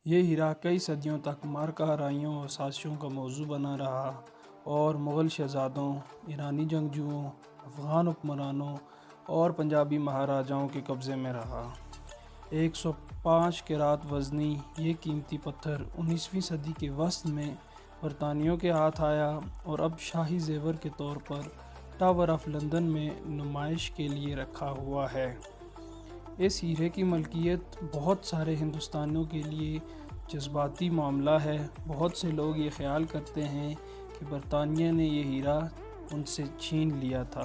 یہ ہیرا کئی صدیوں تک مارکہ آرائیوں اور سازشوں کا موضوع بنا رہا اور مغل شہزادوں، ایرانی جنگجوؤں، افغان حکمرانوں اور پنجابی مہاراجاؤں کے قبضے میں رہا۔ 105 کیرات وزنی یہ قیمتی پتھر 19ویں صدی کے وسط میں برطانویوں کے ہاتھ آیا اور اب شاہی زیور کے طور پر ٹاور آف لندن میں نمائش کے لیے رکھا ہوا ہے۔ اس ہیرے کی ملکیت بہت سارے ہندوستانیوں کے لیے جذباتی معاملہ ہے۔ بہت سے لوگ یہ خیال کرتے ہیں کہ برطانیہ نے یہ ہیرا ان سے چھین لیا تھا۔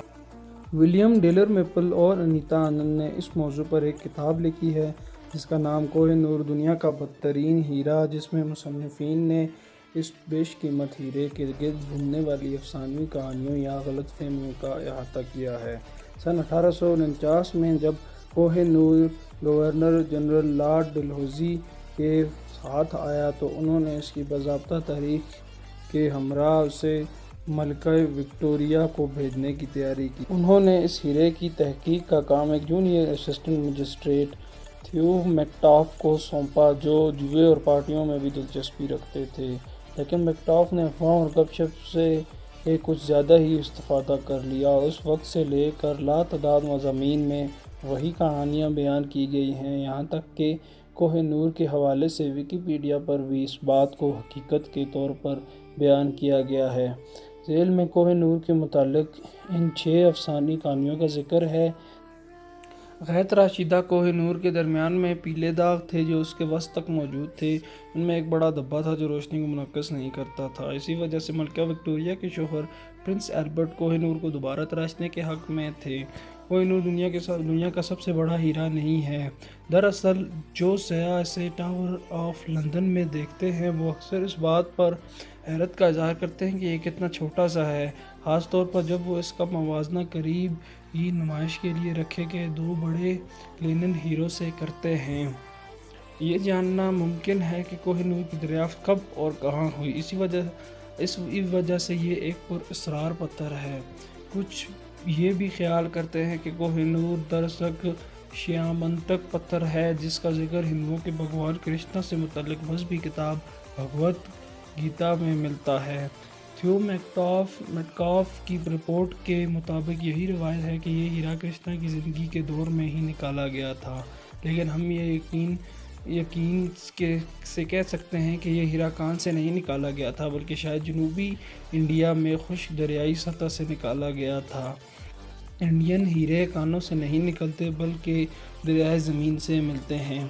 ولیم ڈیلر میپل اور انیتا آنند نے اس موضوع پر ایک کتاب لکھی ہے جس کا نام کوہ نور دنیا کا بدترین ہیرا، جس میں مصنفین نے اس بیش قیمت ہیرے کے گرد گھومنے والی افسانوی کہانیوں یا غلط فہمیوں کا احاطہ کیا ہے۔ سن 1849 میں جب Koh Noor governor general lord Dalhousie کے ہاتھ آیا تو انہوں نے اس کی باضابطہ تاریخ کے ہمراہ اسے ملکہ وکٹوریہ کو بھیجنے کی تیاری کی۔ انہوں نے اس ہیرے کی تحقیق کا کام ایک جونیئر اسسٹنٹ مجسٹریٹ تھیو میکٹاف کو سونپا جو جوئے اور پارٹیوں میں بھی دلچسپی رکھتے تھے، لیکن میکٹاف نے افواہوں اور گپ شپ سے کچھ زیادہ ہی استفادہ کر لیا اور اس وقت سے لے کر لاتعداد مضامین میں وہی کہانیاں بیان کی گئی ہیں، یہاں تک کہ کوہ نور کے حوالے سے ویکیپیڈیا پر بھی اس بات کو حقیقت کے طور پر بیان کیا گیا ہے۔ ذیل میں کوہ نور کے متعلق ان 6 افسانوی کہانیوں کا ذکر ہے۔ غیر تراشیدہ کوہ نور کے درمیان میں پیلے داغ تھے جو اس کے وسط تک موجود تھے۔ ان میں ایک بڑا دھبا تھا جو روشنی کو منعکس نہیں کرتا تھا۔ اسی وجہ سے ملکہ وکٹوریہ کے شوہر پرنس ایلبرٹ کوہ نور کو دوبارہ تراشنے کے حق میں تھے۔ کوہ نور دنیا کا سب سے بڑا ہیرا نہیں ہے۔ دراصل جو سیاح اسے ٹاور آف لندن میں دیکھتے ہیں وہ اکثر اس بات پر حیرت کا اظہار کرتے ہیں کہ یہ کتنا چھوٹا سا ہے، خاص طور پر جب وہ اس کا موازنہ قریب ہی نمائش کے لیے رکھے گئے 2 بڑے لینن ہیروں سے کرتے ہیں۔ یہ جاننا ممکن ہے کہ کوہ نور کی دریافت کب اور کہاں ہوئی، اس وجہ سے یہ ایک پراسرار پتھر ہے۔ کچھ یہ بھی خیال کرتے ہیں کہ کوہ نور دراصل شیامنتک پتھر ہے جس کا ذکر ہندوؤں کے بھگوان کرشنا سے متعلق مذہبی کتاب بھگوت گیتا میں ملتا ہے۔ تھیو میٹکالف کی رپورٹ کے مطابق یہی روایت ہے کہ یہ ہیرا کرشنا کی زندگی کے دور میں ہی نکالا گیا تھا، لیکن ہم یہ یقین سے کہہ سکتے ہیں کہ یہ ہیرا کان سے نہیں نکالا گیا تھا بلکہ شاید جنوبی انڈیا میں خشک دریائی سطح سے نکالا گیا تھا۔ انڈین ہیرے کانوں سے نہیں نکلتے بلکہ دریائے زمین سے ملتے ہیں۔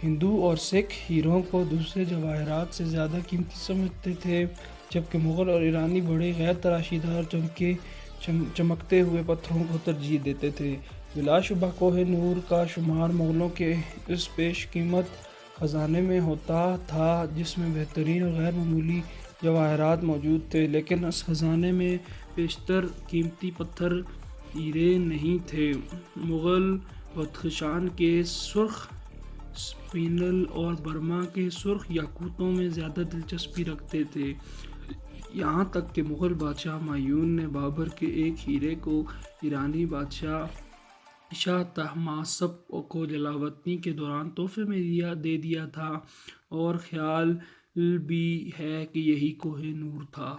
ہندو اور سکھ ہیروں کو دوسرے جواہرات سے زیادہ قیمتی سمجھتے تھے، جبکہ مغل اور ایرانی بڑے غیر تراشیدہ اور چمکتے ہوئے پتھروں کو ترجیح دیتے تھے۔ بلا شبہ کوہ نور کا شمار مغلوں کے اس بیش قیمت خزانے میں ہوتا تھا جس میں بہترین اور غیر معمولی جواہرات موجود تھے، لیکن اس خزانے میں بیشتر قیمتی پتھر ہیرے نہیں تھے۔ مغل بدخشان کے سرخ سپینل اور برما کے سرخ یاقوتوں میں زیادہ دلچسپی رکھتے تھے، یہاں تک کہ مغل بادشاہ ہمایوں نے بابر کے ایک ہیرے کو ایرانی بادشاہ شاہ طہماسپ کو جلاوطنی کے دوران تحفے میں دے دیا تھا، اور خیال بھی ہے کہ یہی کوہ نور تھا۔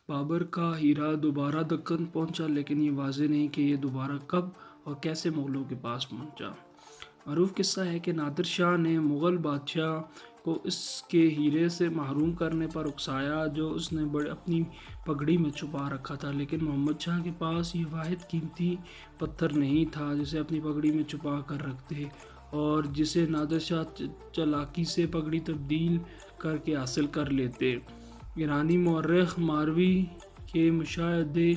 بابر کا ہیرا دوبارہ دکن پہنچا، لیکن یہ واضح نہیں کہ یہ دوبارہ کب اور کیسے مغلوں کے پاس پہنچا۔ معروف قصہ ہے کہ نادر شاہ نے مغل بادشاہ کو اس کے ہیرے سے محروم کرنے پر اکسایا جو اس نے اپنی پگڑی میں چھپا رکھا تھا، لیکن محمد شاہ کے پاس یہ واحد قیمتی پتھر نہیں تھا جسے اپنی پگڑی میں چھپا کر رکھتے اور جسے نادر شاہ چالاکی سے پگڑی تبدیل کر کے حاصل کر لیتے۔ ایرانی مورخ ماروی کے مشاہدے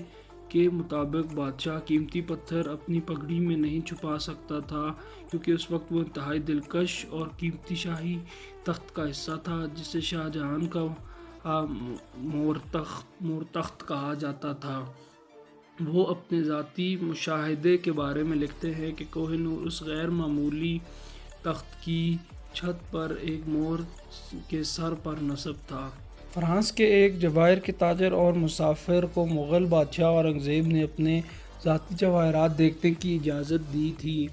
کے مطابق بادشاہ قیمتی پتھر اپنی پگڑی میں نہیں چھپا سکتا تھا کیونکہ اس وقت وہ انتہائی دلکش اور قیمتی شاہی تخت کا حصہ تھا جسے شاہ جہاں کا مورتخت کہا جاتا تھا۔ وہ اپنے ذاتی مشاہدے کے بارے میں لکھتے ہیں کہ کوہ نور اس غیر معمولی تخت کی چھت پر ایک مور کے سر پر نصب تھا۔ فرانس کے ایک جواہر کے تاجر اور مسافر کو مغل بادشاہ اورنگزیب نے اپنے ذاتی جواہرات دیکھنے کی اجازت دی تھی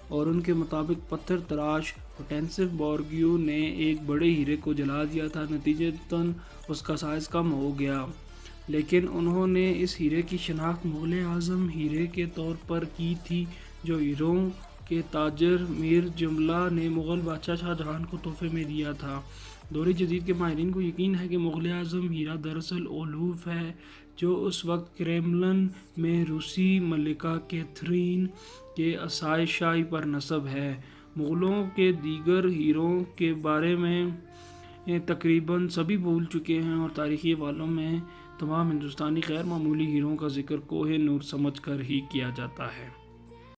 اور ان کے مطابق پتھر تراش ہوٹینسف بورگیو نے ایک بڑے ہیرے کو جلا دیا تھا، نتیجتاً اس کا سائز کم ہو گیا، لیکن انہوں نے اس ہیرے کی شناخت مغل اعظم ہیرے کے طور پر کی تھی جو ہیروں کے تاجر میر جملہ نے مغل بادشاہ شاہ جہاں کو تحفے میں دیا تھا۔ دور جدید کے ماہرین کو یقین ہے کہ مغل اعظم ہیرا دراصل اولوف ہے، جو اس وقت کریملن میں روسی ملکہ کیتھرین کے عصائے شاہی پر نصب ہے۔ مغلوں کے دیگر ہیروں کے بارے میں تقریباً سبھی بھول چکے ہیں، اور تاریخی حوالوں میں تمام ہندوستانی غیر معمولی ہیروں کا ذکر کوہ نور سمجھ کر ہی کیا جاتا ہے۔